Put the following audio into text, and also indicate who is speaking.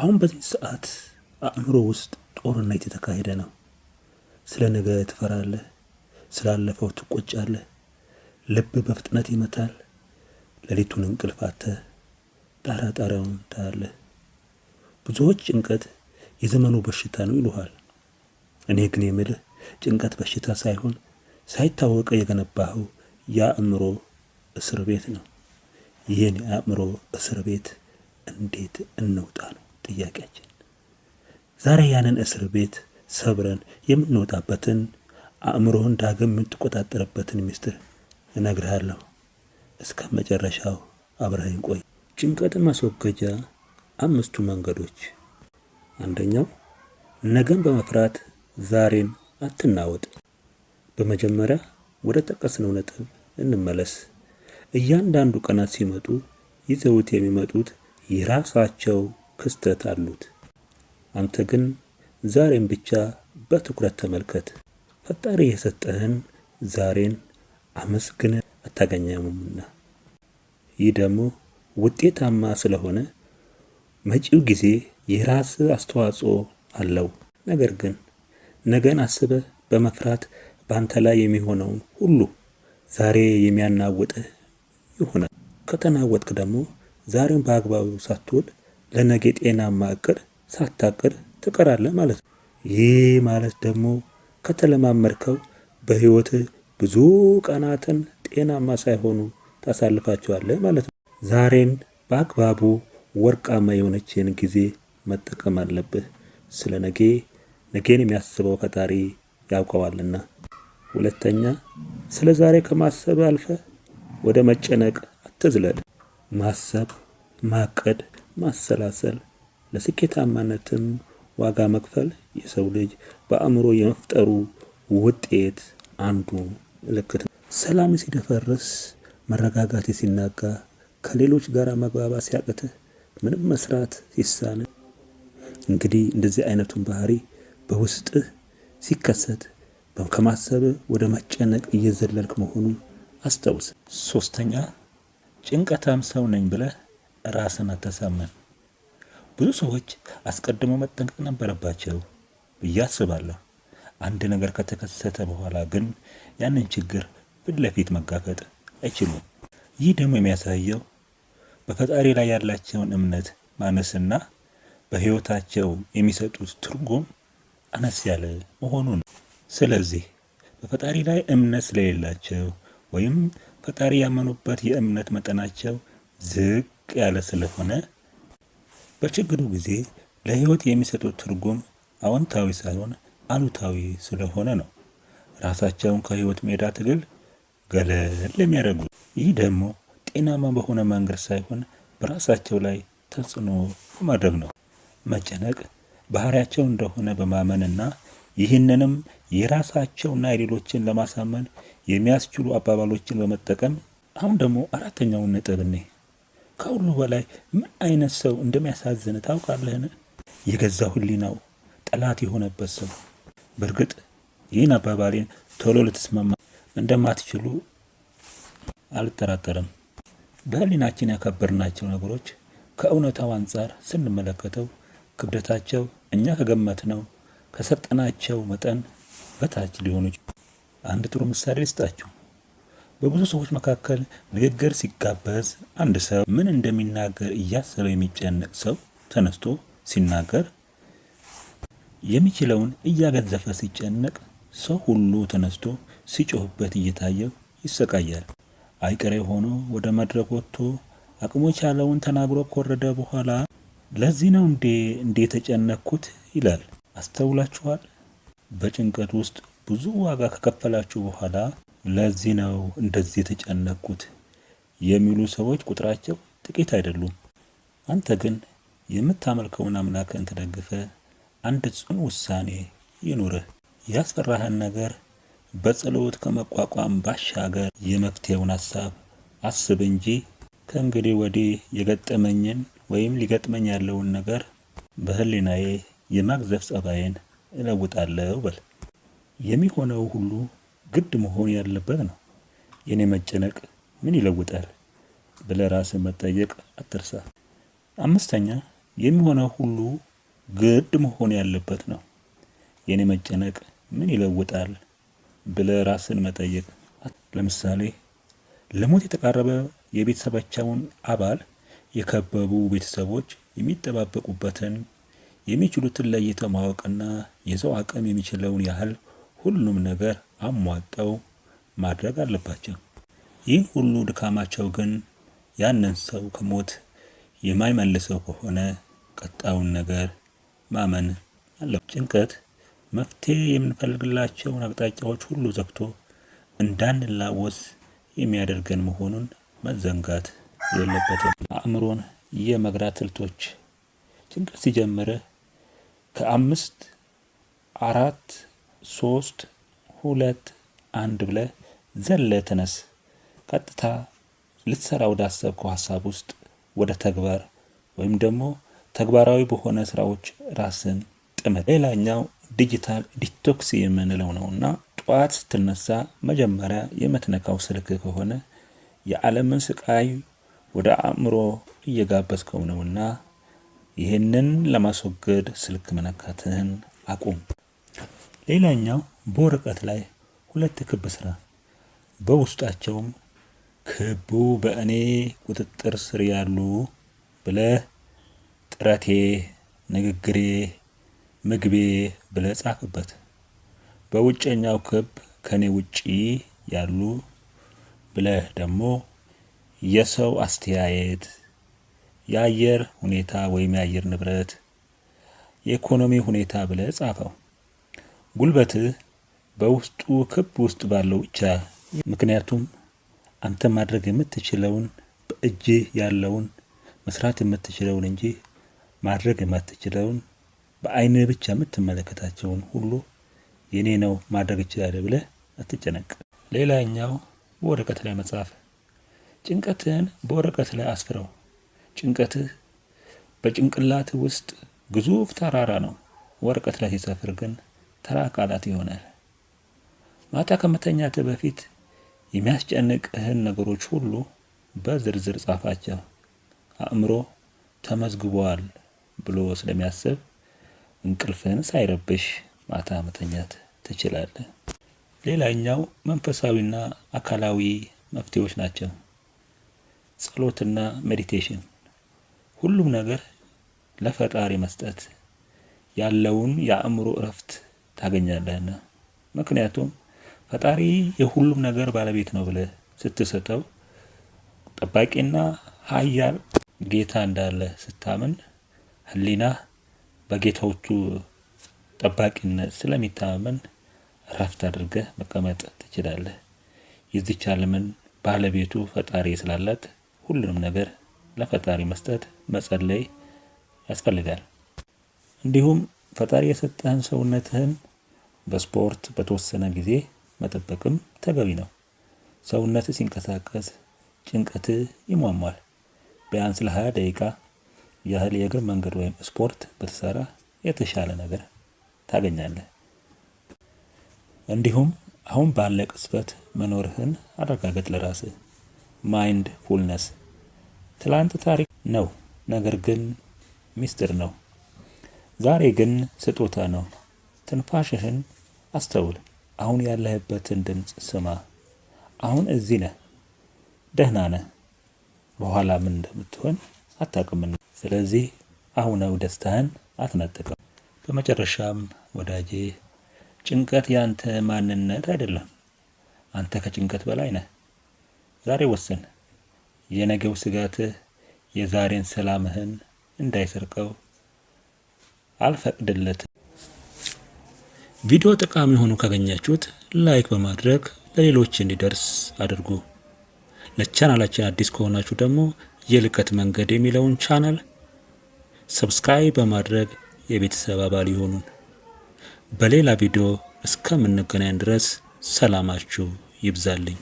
Speaker 1: አሁን በዚህ ሰዓት አእምሮ ውስጥ ጦርነት የተካሄደ ነው። ስለ ነገ ትፈራለህ፣ ስላለፈው ትቆጫለህ፣ ልብ በፍጥነት ይመታል። ሌሊቱን እንቅልፍ አጥተህ ጣራውን ታያለህ። ብዙዎች ጭንቀት የዘመኑ በሽታ ነው ይሉሃል። እኔ ግን የምልህ ጭንቀት በሽታ ሳይሆን ሳይታወቅ የገነባኸው የአእምሮ እስር ቤት ነው። ይህን የአእምሮ እስር ቤት እንዴት እንውጣ ነው ጥያቄያችን። ዛሬ ያንን እስር ቤት ሰብረን የምንወጣበትን አእምሮህን ዳግም የምትቆጣጠርበትን ሚስጥር እነግርሃለሁ። እስከ መጨረሻው አብረኸኝ ቆይ። ጭንቀትን ማስወገጃ 5 መንገዶች። አንደኛው ነገን በመፍራት ዛሬን አትናወጥ። በመጀመሪያ ወደ ጠቀስነው ነጥብ እንመለስ። እያንዳንዱ ቀናት ሲመጡ ይዘውት የሚመጡት የራሳቸው ክስተት አሉት። አንተ ግን ዛሬን ብቻ በትኩረት ተመልከት። ፈጣሪ የሰጠህን ዛሬን አመስግነህ አታገኘውምና። ይህ ደግሞ ውጤታማ ስለሆነ መጪው ጊዜ የራስ አስተዋጽኦ አለው። ነገር ግን ነገን አስበህ በመፍራት በአንተ ላይ የሚሆነውን ሁሉ ዛሬ የሚያናውጥህ ይሆናል። ከተናወጥክ ደግሞ ዛሬን በአግባቡ ሳትውል ለነገ ጤናማ እቅድ ሳታቅድ ትቀራለህ ማለት ነው። ይህ ማለት ደግሞ ከተለማመድከው በህይወትህ ብዙ ቀናትን ጤናማ ሳይሆኑ ታሳልፋቸዋለህ ማለት ነው። ዛሬን በአግባቡ ወርቃማ የሆነችን ጊዜ መጠቀም አለብህ። ስለ ነገን የሚያስበው ፈጣሪ ያውቀዋልና። ሁለተኛ፣ ስለ ዛሬ ከማሰብ አልፈህ ወደ መጨነቅ አትዝለል። ማሰብ፣ ማቀድ፣ ማሰላሰል ለስኬታማነትም ዋጋ መክፈል የሰው ልጅ በአእምሮ የመፍጠሩ ውጤት አንዱ ምልክት ነው። ሰላም ሲደፈርስ፣ መረጋጋት ሲናጋ፣ ከሌሎች ጋር መግባባት ሲያቅትህ፣ ምንም መስራት ሲሳንህ፣ እንግዲህ እንደዚህ አይነቱን ባህሪ በውስጥህ ሲከሰት ከማሰብ ወደ መጨነቅ እየዘለልክ መሆኑን አስታውስ። ሶስተኛ፣ ጭንቀታም ሰው ነኝ ብለህ ራስን አታሳምን። ብዙ ሰዎች አስቀድሞ መጠንቀቅ ነበረባቸው ብዬ አስባለሁ። አንድ ነገር ከተከሰተ በኋላ ግን ያንን ችግር ፊት ለፊት መጋፈጥ አይችሉም። ይህ ደግሞ የሚያሳየው በፈጣሪ ላይ ያላቸውን እምነት ማነስና በህይወታቸው የሚሰጡት ትርጉም አነስ ያለ መሆኑ ነው። ስለዚህ በፈጣሪ ላይ እምነት ስለሌላቸው ወይም ፈጣሪ ያመኑበት የእምነት መጠናቸው ዝቅ ያለ ስለሆነ በችግሩ ጊዜ ለህይወት የሚሰጡት ትርጉም አዎንታዊ ሳይሆን አሉታዊ ስለሆነ ነው ራሳቸውን ከህይወት ሜዳ ትግል ገለል የሚያደርጉት። ይህ ደግሞ ጤናማ በሆነ መንገድ ሳይሆን በራሳቸው ላይ ተጽዕኖ ማድረግ ነው። መጨነቅ ባህሪያቸው እንደሆነ በማመንና ይህንንም የራሳቸውና የሌሎችን ለማሳመን የሚያስችሉ አባባሎችን በመጠቀም አሁን ደግሞ አራተኛውን ነጥብ እንይ። ከሁሉ በላይ ምን አይነት ሰው እንደሚያሳዝን ታውቃለህን? የገዛ ህሊናው ጠላት የሆነበት ሰው። በእርግጥ ይህን አባባሌን ቶሎ ልትስማማ እንደማትችሉ አልጠራጠርም። በህሊናችን ያከበርናቸው ነገሮች ከእውነታው አንጻር ስንመለከተው ክብደታቸው እኛ ከገመትነው ከሰጠናቸው መጠን በታች ሊሆኑ ይችላሉ። አንድ ጥሩ ምሳሌ ልስጣችሁ። በብዙ ሰዎች መካከል ንግግር ሲጋበዝ አንድ ሰው ምን እንደሚናገር እያሰበ የሚጨነቅ ሰው ተነስቶ ሲናገር የሚችለውን እያገዘፈ ሲጨነቅ ሰው ሁሉ ተነስቶ ሲጮህበት እየታየው ይሰቃያል። አይቀሬ ሆኖ ወደ መድረክ ወጥቶ አቅሙ የቻለውን ተናግሮ ከወረደ በኋላ ለዚህ ነው እንዴ የተጨነቅኩት ይላል። አስተውላችኋል? በጭንቀት ውስጥ ብዙ ዋጋ ከከፈላችሁ በኋላ ለዚህ ነው እንደዚህ የተጨነቅኩት የሚሉ ሰዎች ቁጥራቸው ጥቂት አይደሉም። አንተ ግን የምታመልከውን አምላክን ተደግፈህ አንድ ጽኑ ውሳኔ ይኑርህ። ያስፈራህን ነገር በጸሎት ከመቋቋም ባሻገር የመፍትሄውን ሐሳብ አስብ እንጂ ከእንግዲህ ወዲህ የገጠመኝን ወይም ሊገጥመኝ ያለውን ነገር በህሊናዬ የማግዘፍ ጸባዬን እለውጣለሁ በል። የሚሆነው ሁሉ ግድ መሆን ያለበት ነው። የኔ መጨነቅ ምን ይለውጣል ብለህ ራስህን መጠየቅ አትርሳ። 5ኛ፣ የሚሆነው ሁሉ ግድ መሆን ያለበት ነው። የኔ መጨነቅ ምን ይለውጣል ብለህ ራስን መጠየቅ። ለምሳሌ ለሞት የተቃረበ የቤተሰባቸውን አባል የከበቡ ቤተሰቦች የሚጠባበቁበትን የሚችሉትን ለይተው ማወቅና የሰው አቅም የሚችለውን ያህል ሁሉም ነገር አሟጠው ማድረግ አለባቸው። ይህን ሁሉ ድካማቸው ግን ያንን ሰው ከሞት የማይመልሰው ከሆነ ቀጣዩን ነገር ማመን አለባቸው። ጭንቀት መፍትሄ የምንፈልግላቸውን አቅጣጫዎች ሁሉ ዘግቶ እንዳንላወስ የሚያደርገን መሆኑን መዘንጋት የለበትም። አእምሮን የመግራት ስልቶች። ጭንቀት ሲጀምርህ ከ5 4 3 2 1 ብለህ ዘለህ ተነስ። ቀጥታ ልትሰራ ወዳሰብከው ሀሳብ ውስጥ ወደ ተግባር ወይም ደግሞ ተግባራዊ በሆነ ስራዎች ራስን ጥመድ። ሌላኛው ዲጂታል ዲቶክስ የምንለው ነውና ጠዋት ስትነሳ መጀመሪያ የምትነካው ስልክ ከሆነ የዓለምን ስቃይ ወደ አእምሮ እየጋበዝከው ነውና ይህንን ለማስወገድ ስልክ መነካትህን አቁም። ሌላኛው በወረቀት ላይ 2 ክብ ስራ። በውስጣቸውም ክቡ በእኔ ቁጥጥር ስር ያሉ ብለህ ጥረቴ፣ ንግግሬ፣ ምግቤ ብለህ ጻፍበት። በውጨኛው ክብ ከኔ ውጪ ያሉ ብለህ ደግሞ የሰው አስተያየት፣ የአየር ሁኔታ ወይም የአየር ንብረት፣ የኢኮኖሚ ሁኔታ ብለህ ጻፈው። ጉልበትህ በውስጡ ክብ ውስጥ ባለው ብቻ። ምክንያቱም አንተ ማድረግ የምትችለውን በእጅህ ያለውን መስራት የምትችለውን እንጂ ማድረግ የማትችለውን በአይንህ ብቻ የምትመለከታቸውን ሁሉ የኔ ነው ማድረግ እችላለሁ ብለህ አትጨነቅ። ሌላኛው በወረቀት ላይ መጻፍ። ጭንቀትህን በወረቀት ላይ አስፍረው። ጭንቀትህ በጭንቅላትህ ውስጥ ግዙፍ ተራራ ነው። ወረቀት ላይ ሲሰፍር ግን ተራ ቃላት ይሆናል። ማታ ከመተኛትህ በፊት የሚያስጨንቅህን ነገሮች ሁሉ በዝርዝር ጻፋቸው። አእምሮ ተመዝግቧል ብሎ ስለሚያስብ እንቅልፍህን ሳይረብሽ ማታ መተኛት ትችላለህ። ሌላኛው መንፈሳዊና አካላዊ መፍትሄዎች ናቸው። ጸሎትና ሜዲቴሽን። ሁሉም ነገር ለፈጣሪ መስጠት ያለውን የአእምሮ እረፍት ታገኛለህና። ምክንያቱም ፈጣሪ የሁሉም ነገር ባለቤት ነው ብለህ ስትሰጠው ጠባቂና ኃያል ጌታ እንዳለ ስታምን ህሊና በጌታዎቹ ጠባቂነት ስለሚታመን እረፍት አድርገህ መቀመጥ ትችላለህ። የዚች ዓለምን ባለቤቱ ፈጣሪ ስላላት ሁሉንም ነገር ለፈጣሪ መስጠት መጸለይ ያስፈልጋል። እንዲሁም ፈጣሪ የሰጠህን ሰውነትህን በስፖርት በተወሰነ ጊዜ መጠበቅም ተገቢ ነው። ሰውነትህ ሲንቀሳቀስ ጭንቀትህ ይሟሟል። ቢያንስ ለ20 ደቂቃ ያህል የእግር መንገድ ወይም ስፖርት ብትሰራ የተሻለ ነገር ታገኛለህ። እንዲሁም አሁን ባለ ቅጽበት መኖርህን አረጋግጥ ለራስህ። ማይንድ ፉልነስ ትላንት ታሪክ ነው፣ ነገር ግን ሚስጥር ነው። ዛሬ ግን ስጦታ ነው። ትንፋሽህን አስተውል። አሁን ያለህበትን ድምፅ ስማ። አሁን እዚህ ነህ፣ ደህና ነህ። በኋላ ምን እንደምትሆን አታውቅምና፣ ስለዚህ አሁናዊ ደስታህን አትነጥቀው። በመጨረሻም ወዳጄ ጭንቀት ያንተ ማንነት አይደለም። አንተ ከጭንቀት በላይ ነህ። ዛሬ ወስን። የነገው ስጋትህ የዛሬን ሰላምህን እንዳይሰርቀው አልፈቅድለትም። ቪዲዮ ጠቃሚ ሆኖ ካገኛችሁት ላይክ በማድረግ ለሌሎች እንዲደርስ አድርጉ። ለቻናላችን አዲስ ከሆናችሁ ደግሞ የልቀት መንገድ የሚለውን ቻናል ሰብስክራይብ በማድረግ የቤተሰብ አባል ይሆኑን። በሌላ ቪዲዮ እስከምንገናኝ ድረስ ሰላማችሁ ይብዛልኝ።